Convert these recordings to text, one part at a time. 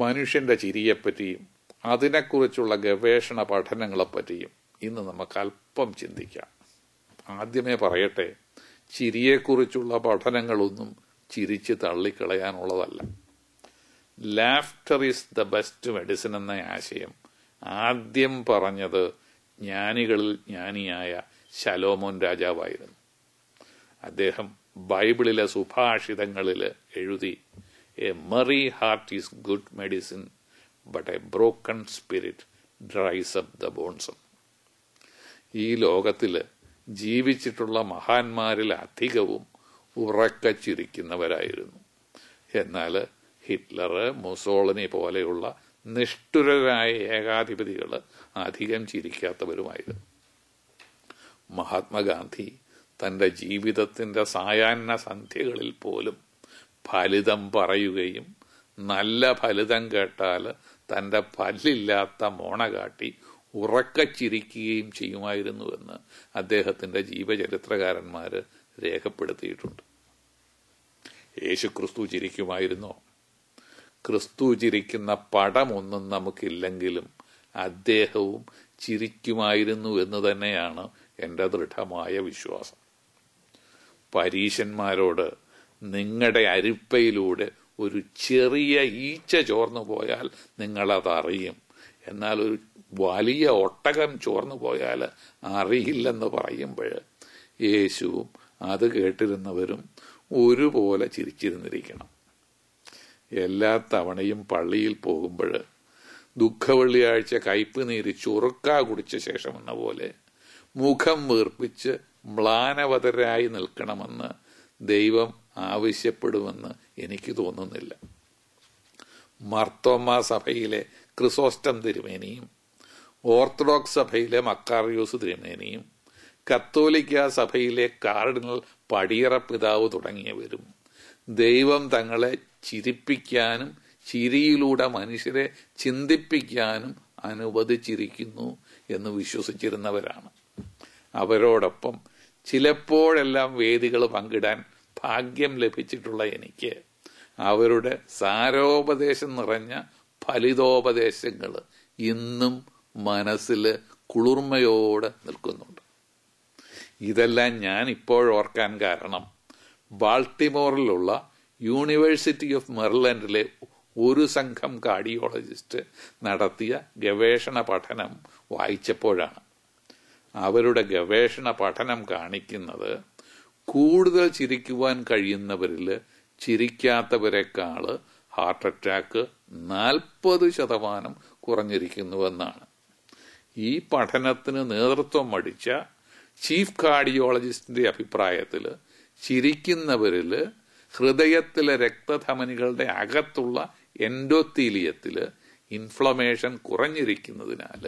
മനുഷ്യന്റെ ചിരിയെപ്പറ്റിയും അതിനെക്കുറിച്ചുള്ള ഗവേഷണ പഠനങ്ങളെപ്പറ്റിയും ഇന്ന് നമുക്ക് അല്പം ചിന്തിക്കാം. ആദ്യമേ പറയട്ടെ, ചിരിയെക്കുറിച്ചുള്ള പഠനങ്ങളൊന്നും ചിരിച്ച് തള്ളിക്കളയാനുള്ളതല്ല. Laughter is the best medicine എന്ന ആശയം ആദ്യം പറഞ്ഞത് ജ്ഞാനികളിൽ ജ്ഞാനിയായ ശലോമോൻ രാജാവായിരുന്നു. അദ്ദേഹം ബൈബിളിലെ സുഭാഷിതങ്ങളിൽ എഴുതി, a merry heart is good medicine but a broken spirit dries up the bones. ഈ ലോകത്തിൽ ജീവിച്ചിട്ടുള്ള മഹാന്മാരിൽ അധികവും ഉറക്കച്ചിരിക്കുന്നവരായിരുന്നു. എന്നാൽ ഹിറ്റ്ലർ, മുസോളിനി പോലെയുള്ള നിഷ്ഠുരരായ ഏകാധിപതികൾ അധികം ചിരിക്കാത്തവരുമായിരുന്നു. മഹാത്മാഗാന്ധി തന്റെ ജീവിതത്തിന്റെ സായാഹ്ന സന്ധ്യകളിൽ പോലും ഫലിതം പറയുകയും നല്ല ഫലിതം കേട്ടാൽ തന്റെ പല്ലില്ലാത്ത മോണ കാട്ടി ഉറക്കച്ചിരിക്കുകയും ചെയ്യുമായിരുന്നുവെന്ന് അദ്ദേഹത്തിന്റെ ജീവചരിത്രകാരന്മാര് രേഖപ്പെടുത്തിയിട്ടുണ്ട്. യേശുക്രിസ്തു ചിരിക്കുമായിരുന്നോ? ക്രിസ്തു ചിരിക്കുന്ന പടമൊന്നും നമുക്കില്ലെങ്കിലും അദ്ദേഹവും ചിരിക്കുമായിരുന്നു എന്ന് തന്നെയാണ് എൻ്റെ ദൃഢമായ വിശ്വാസം. പരീശന്മാരോട് നിങ്ങളുടെ അരിപ്പയിലൂടെ ഒരു ചെറിയ ഈച്ച ചോർന്നു പോയാൽ നിങ്ങളതറിയും, എന്നാൽ ഒരു വലിയ ഒട്ടകം ചോർന്നു പോയാൽ അറിയില്ലെന്ന് പറയുമ്പോൾ യേശുവും അത് കേട്ടിരുന്നവരും ഒരുപോലെ ചിരിച്ചിരുന്നിരിക്കണം. എല്ലാ തവണയും പള്ളിയിൽ പോകുമ്പോൾ ദുഃഖവെള്ളിയാഴ്ച കയ്പ് നീര് ചുറുക്കാ കുടിച്ച ശേഷം എന്ന പോലെ മുഖം വീർപ്പിച്ച് മ്ലാനവതരായി നിൽക്കണമെന്ന് ദൈവം ആവശ്യപ്പെടുമെന്ന് എനിക്ക് തോന്നുന്നില്ല. മർത്തോമാ സഭയിലെ ക്രിസോസ്റ്റം തിരുമേനിയും ഓർത്തഡോക്സ് സഭയിലെ മക്കാറിയോസ് തിരുമേനിയും കത്തോലിക്ക സഭയിലെ കാർഡിനൽ പടിയറ പിതാവ് തുടങ്ങിയവരും ദൈവം തങ്ങളെ ചിരിപ്പിക്കാനും ചിരിയിലൂടെ മനുഷ്യരെ ചിന്തിപ്പിക്കാനും അനുവദിച്ചിരിക്കുന്നു എന്ന് വിശ്വസിച്ചിരുന്നവരാണ്. അവരോടൊപ്പം ചിലപ്പോഴെല്ലാം വേദികൾ പങ്കിടാൻ ഭാഗ്യം ലഭിച്ചിട്ടുള്ള എനിക്ക് അവരുടെ സാരോപദേശം നിറഞ്ഞ ഫലിതോപദേശങ്ങൾ ഇന്നും മനസ്സിൽ കുളിർമയോടെ നിൽക്കുന്നുണ്ട്. ഇതെല്ലാം ഞാൻ ഇപ്പോഴോർക്കാൻ കാരണം ബാൾട്ടിമോറിലുള്ള യൂണിവേഴ്സിറ്റി ഓഫ് മെറിലൻഡിലെ ഒരു സംഘം കാർഡിയോളജിസ്റ്റ് നടത്തിയ ഗവേഷണ പഠനം വായിച്ചപ്പോഴാണ്. അവരുടെ ഗവേഷണ പഠനം കാണിക്കുന്നത് കൂടുതൽ ചിരിക്കുവാൻ കഴിയുന്നവരിൽ ചിരിക്കാത്തവരെക്കാൾ ഹാർട്ട് അറ്റാക്ക് 40% കുറഞ്ഞിരിക്കുന്നുവെന്നാണ്. ഈ പഠനത്തിന് നേതൃത്വം വഹിച്ച ചീഫ് കാർഡിയോളജിസ്റ്റിന്റെ അഭിപ്രായത്തിൽ ചിരിക്കുന്നവരിൽ ഹൃദയത്തിലെ രക്തധമനികളുടെ അകത്തുള്ള എൻഡോത്തീലിയത്തിൽ ഇൻഫ്ലമേഷൻ കുറഞ്ഞിരിക്കുന്നതിനാൽ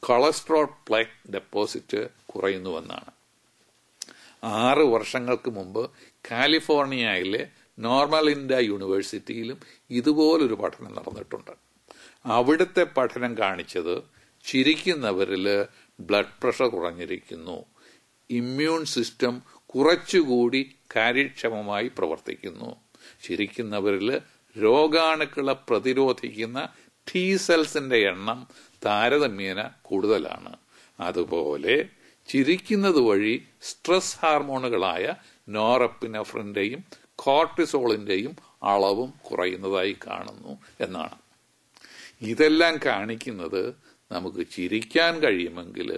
കൊളസ്ട്രോൾ പ്ലേക്ക് ഡെപ്പോസിറ്റ് കുറയുന്നുവെന്നാണ്. 6 വർഷങ്ങൾക്ക് മുമ്പ് കാലിഫോർണിയയിലെ നോർമലിൻഡ യൂണിവേഴ്സിറ്റിയിലും ഇതുപോലൊരു പഠനം നടന്നിട്ടുണ്ട്. അവിടുത്തെ പഠനം കാണിച്ചത് ചിരിക്കുന്നവരിൽ ബ്ലഡ് പ്രഷർ കുറഞ്ഞിരിക്കുന്നു, ഇമ്മ്യൂൺ സിസ്റ്റം കുറച്ചുകൂടി കാര്യക്ഷമമായി പ്രവർത്തിക്കുന്നു, ചിരിക്കുന്നവരിൽ രോഗാണുക്കളെ പ്രതിരോധിക്കുന്ന T സെൽസിന്റെ എണ്ണം താരതമ്യേന കൂടുതലാണ്. അതുപോലെ ചിരിക്കുന്നത് വഴി സ്ട്രെസ് ഹാർമോണുകളായ നോറെപ്പിനെഫ്രിന്റെയും കോർട്ടിസോളിന്റെയും അളവും കുറയുന്നതായി കാണുന്നു എന്നാണ്. ഇതെല്ലാം കാണിക്കുന്നത് നമുക്ക് ചിരിക്കാൻ കഴിയുമെങ്കിൽ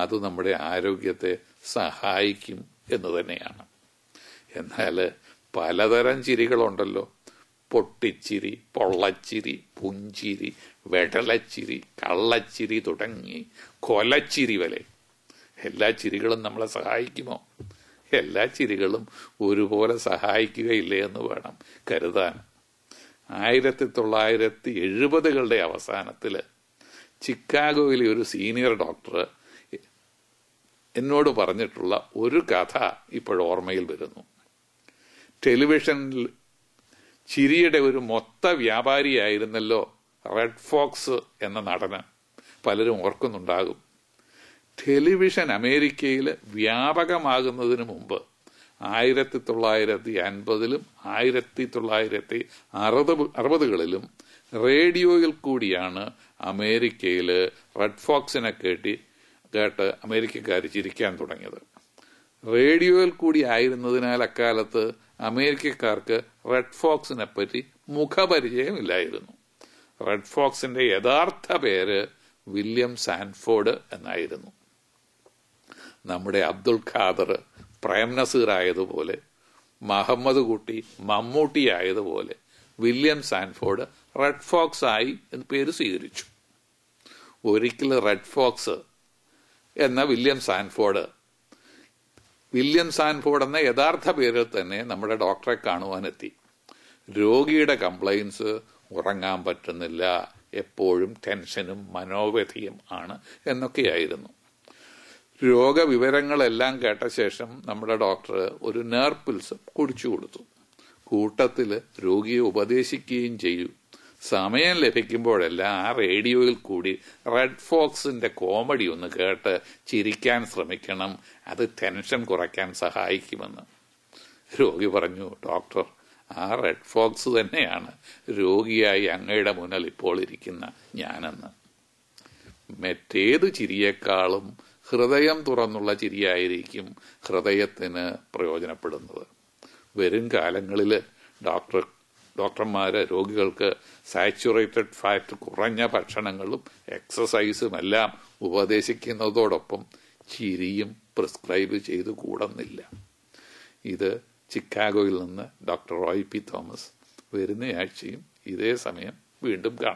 അത് നമ്മുടെ ആരോഗ്യത്തെ സഹായിക്കും എന്ന് തന്നെയാണ്. എന്നാൽ പലതരം ചിരികളുണ്ടല്ലോ. പൊട്ടിച്ചിരി, പൊള്ളച്ചിരി, പുഞ്ചിരി, വെടലച്ചിരി, കള്ളച്ചിരി തുടങ്ങി കൊലച്ചിരി വരെ. എല്ലാ ചിരികളും നമ്മളെ സഹായിക്കുമോ? എല്ലാ ചിരികളും ഒരുപോലെ സഹായിക്കുകയില്ലേ എന്ന് വേണം കരുതാൻ. 1970കളുടെ അവസാനത്തിൽ ചിക്കാഗോയിലെ ഒരു സീനിയർ ഡോക്ടർ എന്നോട് പറഞ്ഞിട്ടുള്ള ഒരു കഥ ഇപ്പോഴോർമ്മയിൽ വരുന്നു. ടെലിവിഷനിൽ ചിരിയുടെ ഒരു മൊത്ത വ്യാപാരിയായിരുന്നല്ലോ റെഡ് ഫോക്സ് എന്ന നടന്. പലരും ഓർക്കുന്നുണ്ടാകും. ടെലിവിഷൻ അമേരിക്കയിൽ വ്യാപകമാകുന്നതിന് മുമ്പ് 1950ലും 1960കളിലും റേഡിയോയിൽ കൂടിയാണ് അമേരിക്കയിൽ റെഡ് ഫോക്സിനെ കേട്ട് അമേരിക്കക്കാർ ചിരിക്കാൻ തുടങ്ങിയത്. റേഡിയോയിൽ കൂടി ആയിരുന്നതിനാൽ അക്കാലത്ത് അമേരിക്കക്കാർക്ക് റെഡ് ഫോക്സിനെ പറ്റി മുഖപരിചയമില്ലായിരുന്നു. റെഡ് ഫോക്സിന്റെ യഥാർത്ഥ പേര് വില്യം സാൻഫോർഡ് എന്നായിരുന്നു. നമ്മുടെ അബ്ദുൽ ഖാദർ പ്രേം നസീർ ആയതുപോലെ, മുഹമ്മദ് കുട്ടി മമ്മൂട്ടി ആയതുപോലെ വില്യം സാൻഫോർഡ് റെഡ് ഫോക്സ് ആയി എന്ന് പേര് സ്വീകരിച്ചു. ഒരിക്കൽ റെഡ് ഫോക്സ് എന്ന വില്യം സാൻഫോർഡ് എന്ന യഥാർത്ഥ പേരിൽ തന്നെ നമ്മുടെ ഡോക്ടറെ കാണുവാനെത്തി. രോഗിയുടെ കംപ്ലൈൻസ് ഉറങ്ങാൻ പറ്റുന്നില്ല, എപ്പോഴും ടെൻഷനും മനോവ്യഥയും ആണ് എന്നൊക്കെയായിരുന്നു. രോഗവിവരങ്ങളെല്ലാം കേട്ട ശേഷം നമ്മുടെ ഡോക്ടർ ഒരു നെർവ് പിൽസ് കുടിച്ചു കൊടുത്തു. കൂട്ടത്തിൽ രോഗിയെ ഉപദേശിക്കുകയും ചെയ്യും, സമയം ലഭിക്കുമ്പോഴെല്ലാം ആ റേഡിയോയിൽ കൂടി റെഡ് ഫോക്സിന്റെ കോമഡി ഒന്ന് കേട്ട് ചിരിക്കാൻ ശ്രമിക്കണം, അത് ടെൻഷൻ കുറയ്ക്കാൻ സഹായിക്കുമെന്ന്. രോഗി പറഞ്ഞു, ഡോക്ടർ, ആ റെഡ് ഫോക്സ് തന്നെയാണ് രോഗിയായി അങ്ങയുടെ മുന്നിൽ ഇപ്പോൾ ഇരിക്കുന്ന ഞാനെന്ന്. മറ്റേത് ചിരിയേക്കാളും ഹൃദയം തുറന്നുള്ള ചിരിയായിരിക്കും ഹൃദയത്തിന് പ്രയോജനപ്പെടുന്നത്. വരും കാലങ്ങളിൽ ഡോക്ടർമാര് രോഗികൾക്ക് സാച്ചുറേറ്റഡ് ഫാറ്റ് കുറഞ്ഞ ഭക്ഷണങ്ങളും എക്സസൈസും എല്ലാം ഉപദേശിക്കുന്നതോടൊപ്പം ചിരിയും പ്രിസ്ക്രൈബ് ചെയ്തു കൂടുന്നില്ല. ഇത് ചിക്കാഗോയിൽ നിന്ന് ഡോക്ടർ റോയ് പി തോമസ്. വരുന്ന ആഴ്ചയും ഇതേ സമയം വീണ്ടും കാണാം.